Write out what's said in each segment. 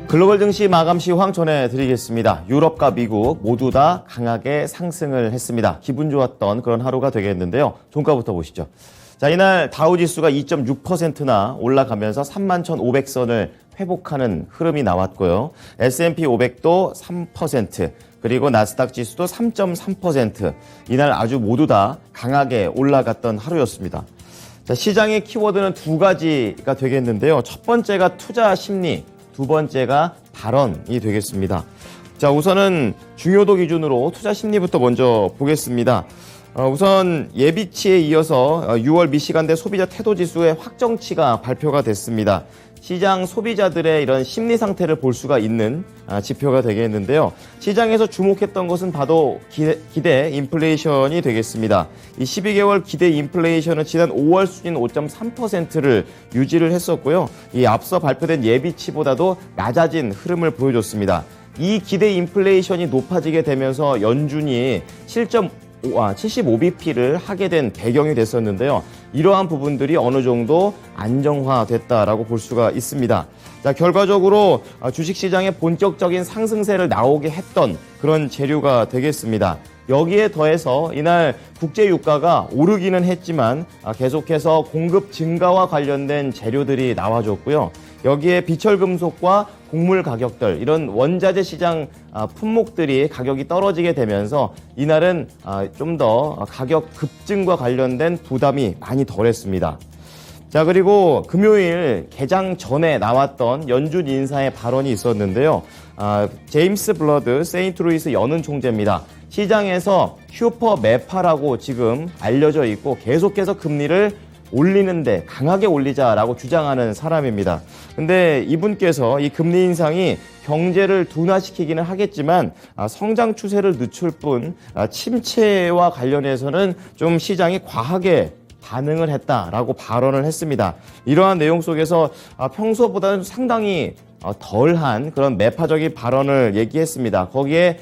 글로벌 증시 마감 시황 전해드리겠습니다. 유럽과 미국 모두 다 강하게 상승을 했습니다. 기분 좋았던 그런 하루가 되겠는데요. 종가부터 보시죠. 자, 이날 다우지수가 2.6%나 올라가면서 31,500선을 회복하는 흐름이 나왔고요. S&P 500도 3%, 그리고 나스닥 지수도 3.3%. 이날 아주 모두 다 강하게 올라갔던 하루였습니다. 자, 시장의 키워드는 두 가지가 되겠는데요. 첫 번째가 투자 심리, 두 번째가 발언이 되겠습니다. 자, 우선은 중요도 기준으로 투자 심리부터 먼저 보겠습니다. 우선 예비치에 이어서 6월 미시간대 소비자 태도 지수의 확정치가 발표가 됐습니다. 시장 소비자들의 이런 심리 상태를 볼 수가 있는 지표가 되겠는데요. 시장에서 주목했던 것은 바로 기대 인플레이션이 되겠습니다. 이 12개월 기대 인플레이션은 지난 5월 수준 5.3%를 유지를 했었고요. 이 앞서 발표된 예비치보다도 낮아진 흐름을 보여줬습니다. 이 기대 인플레이션이 높아지게 되면서 연준이 75bp를 하게 된 배경이 됐었는데요. 이러한 부분들이 어느 정도 안정화됐다라고 볼 수가 있습니다. 자, 결과적으로 주식시장의 본격적인 상승세를 나오게 했던 그런 재료가 되겠습니다. 여기에 더해서 이날 국제유가가 오르기는 했지만 계속해서 공급 증가와 관련된 재료들이 나와줬고요. 여기에 비철금속과 곡물 가격들, 이런 원자재 시장 품목들이 가격이 떨어지게 되면서 이날은 좀 더 가격 급증과 관련된 부담이 많이 덜했습니다. 자, 그리고 금요일 개장 전에 나왔던 연준 인사의 발언이 있었는데요. 제임스 블러드 세인트루이스 연은 총재입니다. 시장에서 슈퍼 매파라고 지금 알려져 있고 계속해서 금리를 올리는데 강하게 올리자라고 주장하는 사람입니다. 근데 이분께서 이 금리 인상이 경제를 둔화시키기는 하겠지만 성장 추세를 늦출 뿐 침체와 관련해서는 좀 시장이 과하게 반응을 했다라고 발언을 했습니다. 이러한 내용 속에서 평소보다는 상당히 덜한 그런 매파적인 발언을 얘기했습니다. 거기에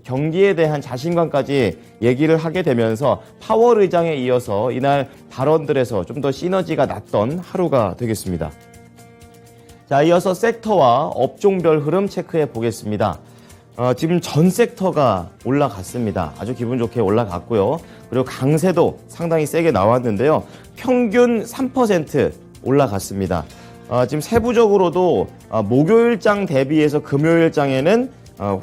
경기에 대한 자신감까지 얘기를 하게 되면서 파월 의장에 이어서 이날 발언들에서 좀 더 시너지가 났던 하루가 되겠습니다. 자, 이어서 섹터와 업종별 흐름 체크해 보겠습니다. 지금 전 섹터가 올라갔습니다. 아주 기분 좋게 올라갔고요. 그리고 강세도 상당히 세게 나왔는데요. 평균 3% 올라갔습니다. 지금 세부적으로도 목요일장 대비해서 금요일장에는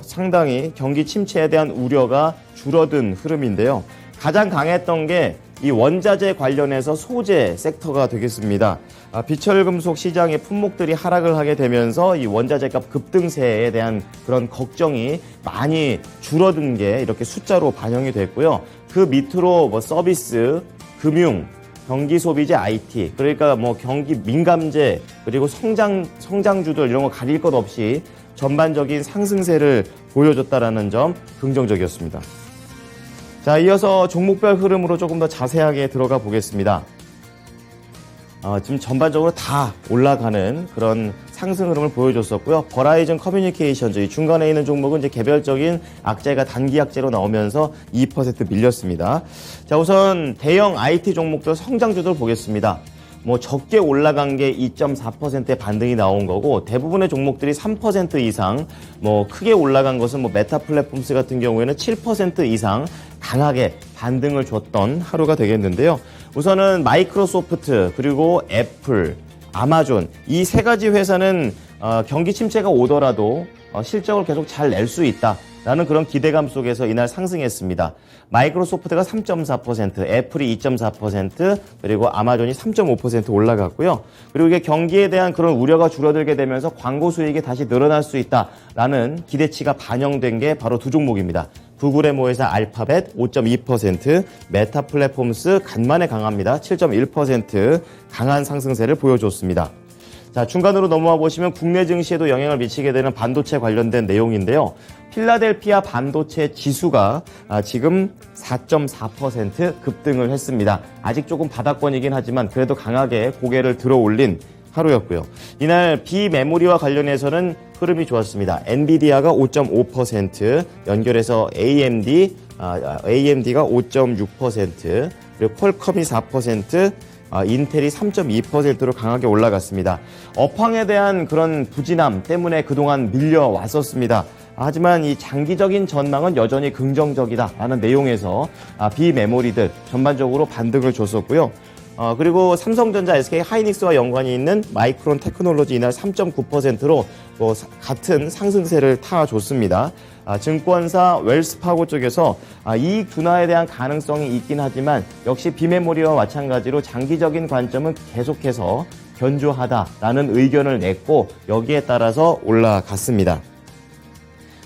상당히 경기 침체에 대한 우려가 줄어든 흐름인데요. 가장 강했던 게 이 원자재 관련해서 소재 섹터가 되겠습니다. 비철금속 시장의 품목들이 하락을 하게 되면서 이 원자재값 급등세에 대한 그런 걱정이 많이 줄어든 게 이렇게 숫자로 반영이 됐고요. 그 밑으로 뭐 서비스, 금융, 경기 소비재 IT, 그러니까 뭐 경기 민감재, 그리고 성장주들 이런 거 가릴 것 없이 전반적인 상승세를 보여줬다라는 점 긍정적이었습니다. 자, 이어서 종목별 흐름으로 조금 더 자세하게 들어가 보겠습니다. 지금 전반적으로 다 올라가는 그런 상승 흐름을 보여줬었고요. 버라이즌 커뮤니케이션즈, 이 중간에 있는 종목은 이제 개별적인 악재가 단기 악재로 나오면서 2% 밀렸습니다. 자, 우선 대형 IT 종목들 성장주들 보겠습니다. 뭐 적게 올라간 게 2.4%의 반등이 나온 거고, 대부분의 종목들이 3% 이상, 뭐 크게 올라간 것은 뭐 메타 플랫폼스 같은 경우에는 7% 이상 강하게 반등을 줬던 하루가 되겠는데요. 우선은 마이크로소프트, 그리고 애플, 아마존, 이 세 가지 회사는 경기 침체가 오더라도 실적을 계속 잘 낼 수 있다라는 그런 기대감 속에서 이날 상승했습니다. 마이크로소프트가 3.4%, 애플이 2.4%, 그리고 아마존이 3.5% 올라갔고요. 그리고 이게 경기에 대한 그런 우려가 줄어들게 되면서 광고 수익이 다시 늘어날 수 있다라는 기대치가 반영된 게 바로 두 종목입니다. 구글의 모회사 알파벳 5.2%, 메타 플랫폼스 간만에 강합니다. 7.1% 강한 상승세를 보여줬습니다. 자, 중간으로 넘어와 보시면 국내 증시에도 영향을 미치게 되는 반도체 관련된 내용인데요. 필라델피아 반도체 지수가 지금 4.4% 급등을 했습니다. 아직 조금 바닥권이긴 하지만 그래도 강하게 고개를 들어 올린 하루였고요. 이날 비메모리와 관련해서는 흐름이 좋았습니다. 엔비디아가 5.5%, 연결해서 AMD가 5.6%, 그리고 퀄컴이 4%, 인텔이 3.2%로 강하게 올라갔습니다. 업황에 대한 그런 부진함 때문에 그동안 밀려왔었습니다. 하지만 이 장기적인 전망은 여전히 긍정적이다라는 내용에서 비메모리들 전반적으로 반등을 줬었고요. 그리고 삼성전자, SK 하이닉스와 연관이 있는 마이크론 테크놀로지 이날 3.9%로 같은 상승세를 타줬습니다. 증권사 웰스파고 쪽에서 이익 둔화에 대한 가능성이 있긴 하지만 역시 비메모리와 마찬가지로 장기적인 관점은 계속해서 견조하다라는 의견을 냈고 여기에 따라서 올라갔습니다.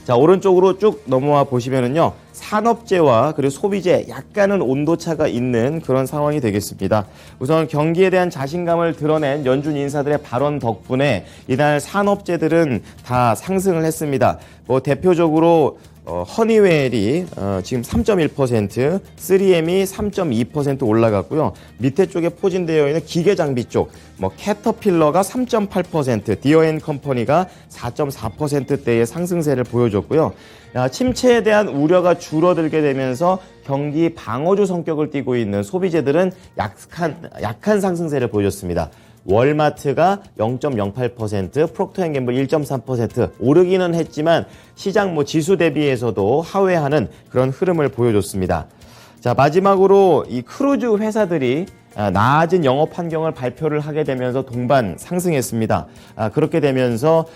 자, 오른쪽으로 쭉 넘어와 보시면은요, 산업재와 그리고 소비재 약간은 온도차가 있는 그런 상황이 되겠습니다. 우선 경기에 대한 자신감을 드러낸 연준 인사들의 발언 덕분에 이날 산업재들은 다 상승을 했습니다. 대표적으로 허니웰이 지금 3.1%, 3M이 3.2% 올라갔고요. 밑에 쪽에 포진되어 있는 기계장비 쪽, 캐터필러가 3.8%, 디어앤컴퍼니가 4.4%대의 상승세를 보여줬고요. 침체에 대한 우려가 줄어들게 되면서 경기 방어주 성격을 띠고 있는 소비재들은 약한 상승세를 보여줬습니다. 월마트가 0.08%, 프록터앤갬블 1.3% 오르기는 했지만 시장 지수 대비해서도 하회하는 그런 흐름을 보여줬습니다. 자, 마지막으로 이 크루즈 회사들이 나아진 영업 환경을 발표를 하게 되면서 동반 상승했습니다. 그렇게 되면서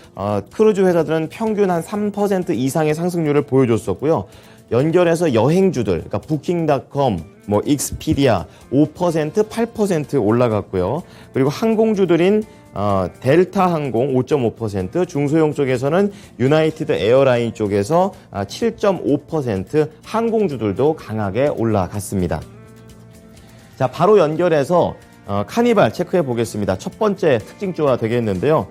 크루즈 회사들은 평균 한 3% 이상의 상승률을 보여줬었고요. 연결해서 여행주들, 그러니까 부킹닷컴, 익스피디아 5%, 8% 올라갔고요. 그리고 항공주들인 델타항공 5.5%, 중소형 쪽에서는 유나이티드 에어라인 쪽에서 7.5% 항공주들도 강하게 올라갔습니다. 자, 바로 연결해서 카니발 체크해 보겠습니다. 첫 번째 특징주가 되겠는데요.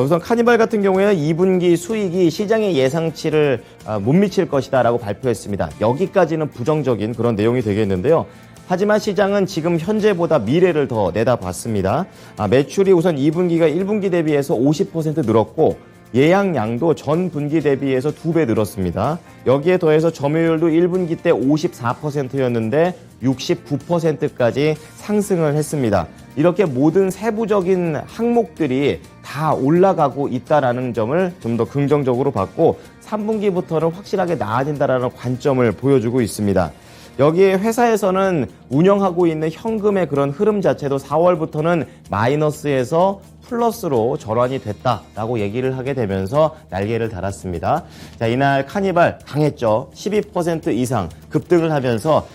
우선 카니발 같은 경우에는 2분기 수익이 시장의 예상치를 못 미칠 것이다 라고 발표했습니다. 여기까지는 부정적인 그런 내용이 되겠는데요. 하지만 시장은 지금 현재보다 미래를 더 내다봤습니다. 매출이 우선 2분기가 1분기 대비해서 50% 늘었고 예약량도 전 분기 대비해서 2배 늘었습니다. 여기에 더해서 점유율도 1분기 때 54%였는데 69%까지 상승을 했습니다. 이렇게 모든 세부적인 항목들이 다 올라가고 있다라는 점을 좀 더 긍정적으로 봤고 3분기부터는 확실하게 나아진다라는 관점을 보여주고 있습니다. 여기에 회사에서는 운영하고 있는 현금의 그런 흐름 자체도 4월부터는 마이너스에서 플러스로 전환이 됐다라고 얘기를 하게 되면서 날개를 달았습니다. 자, 이날 카니발 강했죠. 12% 이상 급등을 하면서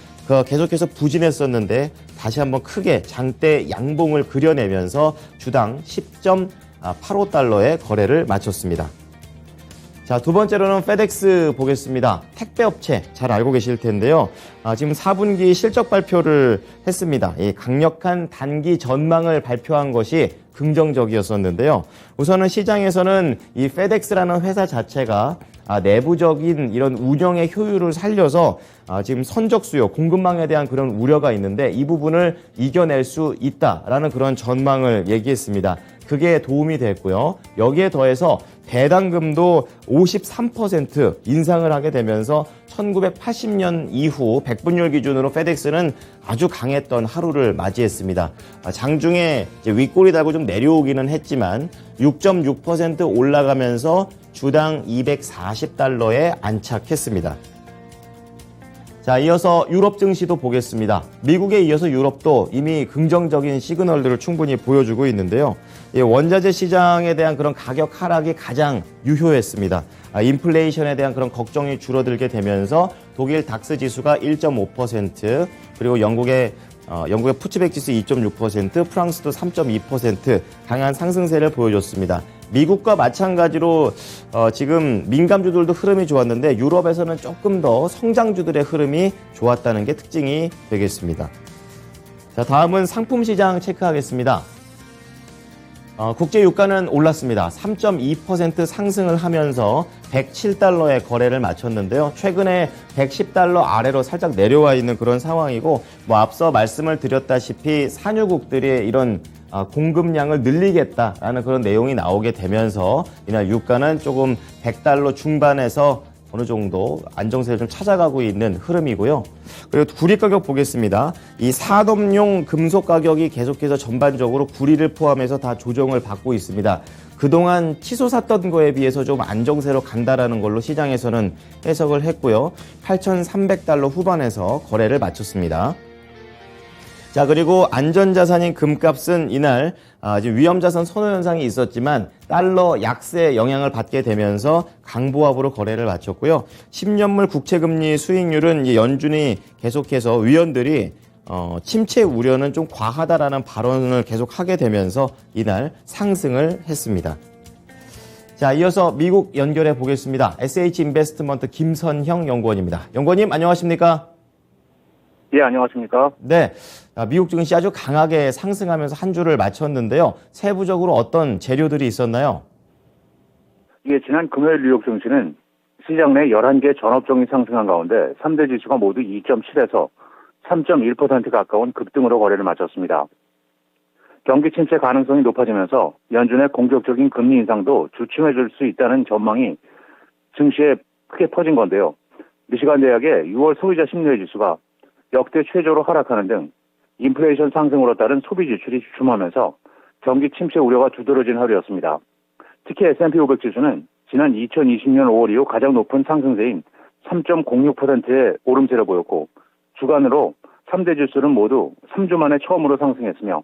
계속해서 부진했었는데 다시 한번 크게 장대 양봉을 그려내면서 주당 10.85달러의 거래를 마쳤습니다. 자, 두 번째로는 페덱스 보겠습니다. 택배업체 잘 알고 계실 텐데요. 지금 4분기 실적 발표를 했습니다. 이 강력한 단기 전망을 발표한 것이 긍정적이었었는데요. 우선은 시장에서는 이 페덱스라는 회사 자체가 내부적인 이런 운영의 효율을 살려서 지금 선적 수요, 공급망에 대한 그런 우려가 있는데 이 부분을 이겨낼 수 있다라는 그런 전망을 얘기했습니다. 그게 도움이 됐고요. 여기에 더해서 배당금도 53% 인상을 하게 되면서 1980년 이후 100분율 기준으로 페덱스는 아주 강했던 하루를 맞이했습니다. 장중에 이제 윗골이 달고 좀 내려오기는 했지만 6.6% 올라가면서 주당 240달러에 안착했습니다. 자, 이어서 유럽 증시도 보겠습니다. 미국에 이어서 유럽도 이미 긍정적인 시그널들을 충분히 보여주고 있는데요. 원자재 시장에 대한 그런 가격 하락이 가장 유효했습니다. 인플레이션에 대한 그런 걱정이 줄어들게 되면서 독일 닥스 지수가 1.5%, 그리고 영국의 푸츠백 지수 2.6%, 프랑스도 3.2% 강한 상승세를 보여줬습니다. 미국과 마찬가지로 지금 민감주들도 흐름이 좋았는데 유럽에서는 조금 더 성장주들의 흐름이 좋았다는 게 특징이 되겠습니다. 자, 다음은 상품 시장 체크하겠습니다. 국제 유가는 올랐습니다. 3.2% 상승을 하면서 107달러의 거래를 마쳤는데요. 최근에 110달러 아래로 살짝 내려와 있는 그런 상황이고, 앞서 말씀을 드렸다시피 산유국들이 이런 공급량을 늘리겠다라는 그런 내용이 나오게 되면서 이날 유가는 조금 100달러 중반에서 어느 정도 안정세를 좀 찾아가고 있는 흐름이고요. 그리고 구리 가격 보겠습니다. 이 산업용 금속 가격이 계속해서 전반적으로 구리를 포함해서 다 조정을 받고 있습니다. 그동안 치솟았던 거에 비해서 좀 안정세로 간다라는 걸로 시장에서는 해석을 했고요. 8,300달러 후반에서 거래를 마쳤습니다. 자, 그리고 안전자산인 금값은 이날 지금 위험자산 선호 현상이 있었지만 달러 약세 영향을 받게 되면서 강보합으로 거래를 마쳤고요. 10년물 국채금리 수익률은 연준이 계속해서 위원들이 침체 우려는 좀 과하다라는 발언을 계속 하게 되면서 이날 상승을 했습니다. 자, 이어서 미국 연결해 보겠습니다. SH인베스트먼트 김선형 연구원입니다. 연구원님 안녕하십니까? 예, 안녕하십니까? 네, 미국 증시 아주 강하게 상승하면서 한 주를 마쳤는데요. 세부적으로 어떤 재료들이 있었나요? 예, 지난 금요일 뉴욕 증시는 시장 내 11개 전업종이 상승한 가운데 3대 지수가 모두 2.7에서 3.1% 가까운 급등으로 거래를 마쳤습니다. 경기 침체 가능성이 높아지면서 연준의 공격적인 금리 인상도 주춤해질 수 있다는 전망이 증시에 크게 퍼진 건데요. 미시간 대학의 6월 소비자 심리의 지수가 역대 최저로 하락하는 등 인플레이션 상승으로 따른 소비 지출이 주춤하면서 경기 침체 우려가 두드러진 하루였습니다. 특히 S&P 500 지수는 지난 2020년 5월 이후 가장 높은 상승세인 3.06%의 오름세를 보였고 주간으로 3대 지수는 모두 3주 만에 처음으로 상승했으며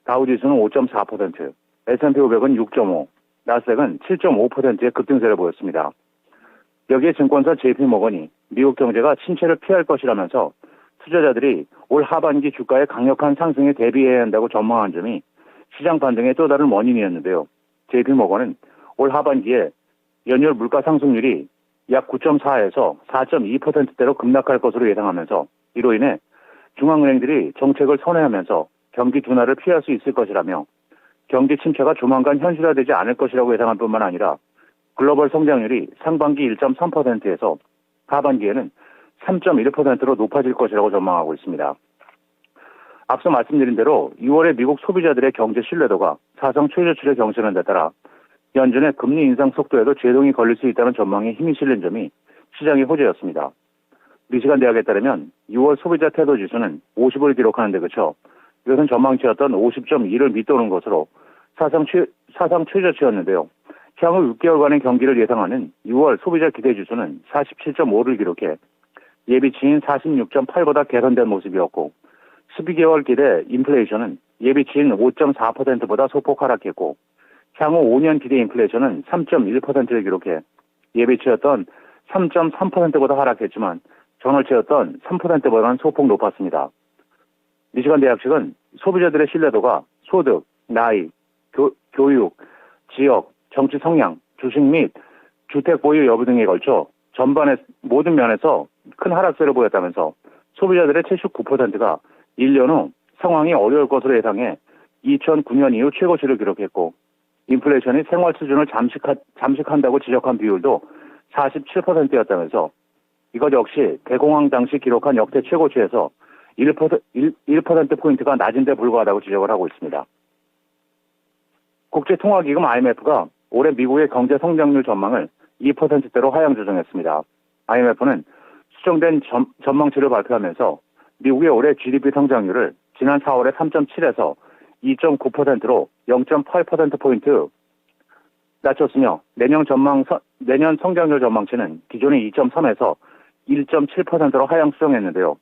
다우지수는 5.4%, S&P 500은 6.5%, 나스닥은 7.5%의 급등세를 보였습니다. 여기에 증권사 JP모건이 미국 경제가 침체를 피할 것이라면서 투자자들이 올 하반기 주가의 강력한 상승에 대비해야 한다고 전망한 점이 시장 반등의 또 다른 원인이었는데요. JP모건은 올 하반기에 연율 물가 상승률이 약 9.4에서 4.2%대로 급락할 것으로 예상하면서 이로 인해 중앙은행들이 정책을 선회하면서 경기 둔화를 피할 수 있을 것이라며 경기 침체가 조만간 현실화되지 않을 것이라고 예상할 뿐만 아니라 글로벌 성장률이 상반기 1.3%에서 하반기에는 3.1%로 높아질 것이라고 전망하고 있습니다. 앞서 말씀드린 대로 6월에 미국 소비자들의 경제 신뢰도가 사상 최저치를 경신한 데 따라 연준의 금리 인상 속도에도 제동이 걸릴 수 있다는 전망에 힘이 실린 점이 시장의 호재였습니다. 미시간 대학에 따르면 6월 소비자 태도 지수는 50을 기록하는 데 그쳐 이것은 전망치였던 50.2를 밑도는 것으로 사상 최저치였는데요. 향후 6개월간의 경기를 예상하는 6월 소비자 기대 지수는 47.5를 기록해 예비치인 46.8보다 개선된 모습이었고 12개월 기대 인플레이션은 예비치인 5.4%보다 소폭 하락했고 향후 5년 기대 인플레이션은 3.1%를 기록해 예비치였던 3.3%보다 하락했지만 전월치였던 3%보다는 소폭 높았습니다. 미시간 대학 측은 소비자들의 신뢰도가 소득, 나이, 교육, 지역, 정치 성향, 주식 및 주택 보유 여부 등에 걸쳐 전반의 모든 면에서 큰 하락세를 보였다면서 소비자들의 79%가 1년 후 상황이 어려울 것으로 예상해 2009년 이후 최고치를 기록했고 인플레이션이 생활 수준을 잠식한다고 지적한 비율도 47%였다면서 이것 역시 대공황 당시 기록한 역대 최고치에서 1%포인트가 낮은 데 불과하다고 지적을 하고 있습니다. 국제통화기금 IMF가 올해 미국의 경제 성장률 전망을 2%대로 하향 조정했습니다. IMF는 수정된 전망치를 발표하면서 미국의 올해 GDP 성장률을 지난 4월에 3.7에서 2.9%로 0.8%포인트 낮췄으며 내년 성장률 전망치는 기존의 2.3에서 1.7%로 하향 수정했는데요.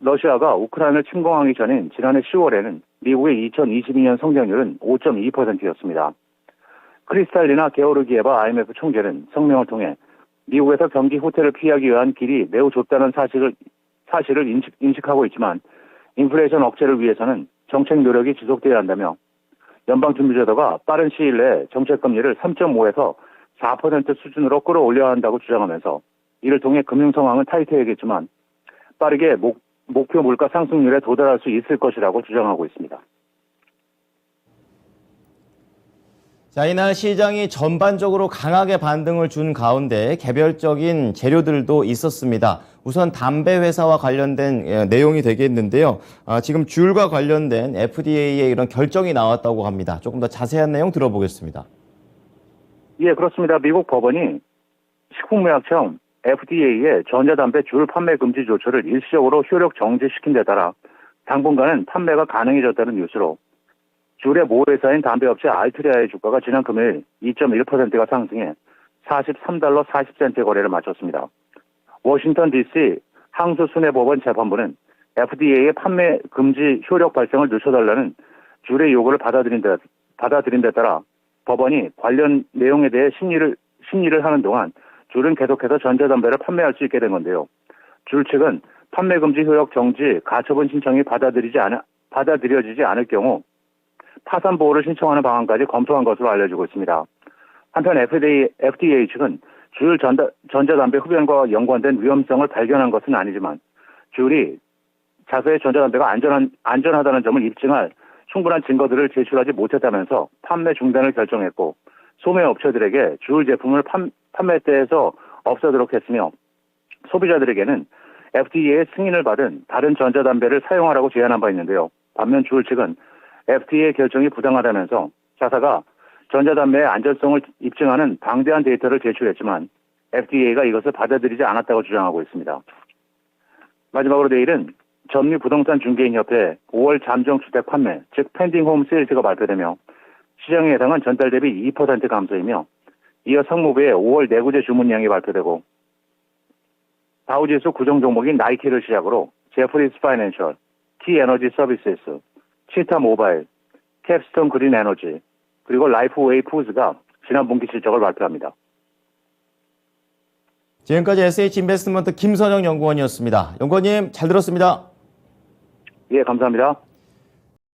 러시아가 우크라이나를 침공하기 전인 지난해 10월에는 미국의 2022년 성장률은 5.2%였습니다. 크리스탈리나 게오르기에바 IMF 총재는 성명을 통해 미국에서 경기 후퇴를 피하기 위한 길이 매우 좁다는 사실을 인식하고 있지만 인플레이션 억제를 위해서는 정책 노력이 지속돼야 한다며 연방준비제도가 빠른 시일 내에 정책금리를 3.5에서 4% 수준으로 끌어올려야 한다고 주장하면서 이를 통해 금융 상황은 타이트해야겠지만 빠르게 목표 물가 상승률에 도달할 수 있을 것이라고 주장하고 있습니다. 자, 이날 시장이 전반적으로 강하게 반등을 준 가운데 개별적인 재료들도 있었습니다. 우선 담배 회사와 관련된 내용이 되겠는데요. 지금 귤과 관련된 FDA의 이런 결정이 나왔다고 합니다. 조금 더 자세한 내용 들어보겠습니다. 예, 그렇습니다. 미국 법원이 식품의약청 FDA의 전자담배 줄 판매 금지 조처를 일시적으로 효력 정지시킨 데 따라 당분간은 판매가 가능해졌다는 뉴스로 줄의 모회사인 담배업체 알트리아의 주가가 지난 금요일 2.1%가 상승해 43달러 40센트의 거래를 마쳤습니다. 워싱턴 DC 항소순회법원 재판부는 FDA의 판매 금지 효력 발생을 늦춰달라는 줄의 요구를 받아들인 데 따라 법원이 관련 내용에 대해 심리를 하는 동안 줄은 계속해서 전자담배를 판매할 수 있게 된 건데요. 줄 측은 판매 금지 효력 정지 가처분 신청이 받아들여지지 않을 경우 파산 보호를 신청하는 방안까지 검토한 것으로 알려지고 있습니다. 한편 FDA 측은 줄 전자담배 흡연과 연관된 위험성을 발견한 것은 아니지만 줄이 자사의 전자담배가 안전하다는 점을 입증할 충분한 증거들을 제출하지 못했다면서 판매 중단을 결정했고 소매업체들에게 줄 제품을 판매대에서 없애도록 했으며 소비자들에게는 FDA의 승인을 받은 다른 전자담배를 사용하라고 제안한 바 있는데요. 반면 줄 측은 FDA 결정이 부당하다면서 자사가 전자담배의 안전성을 입증하는 방대한 데이터를 제출했지만 FDA가 이것을 받아들이지 않았다고 주장하고 있습니다. 마지막으로 내일은 전미부동산중개인협회 5월 잠정주택 판매, 즉 펜딩홈 세일즈가 발표되며 시장의 예상은 전달 대비 2% 감소이며 이어 상무부의 5월 내구재 주문량이 발표되고 다우지수 구성 종목인 나이키를 시작으로 제프리스 파이낸셜, 키에너지 서비스스, 치타 모바일, 캡스톤 그린 에너지, 그리고 라이프웨이 푸드가 지난 분기 실적을 발표합니다. 지금까지 SH인베스트먼트 김선영 연구원이었습니다. 연구원님 잘 들었습니다. 예, 감사합니다.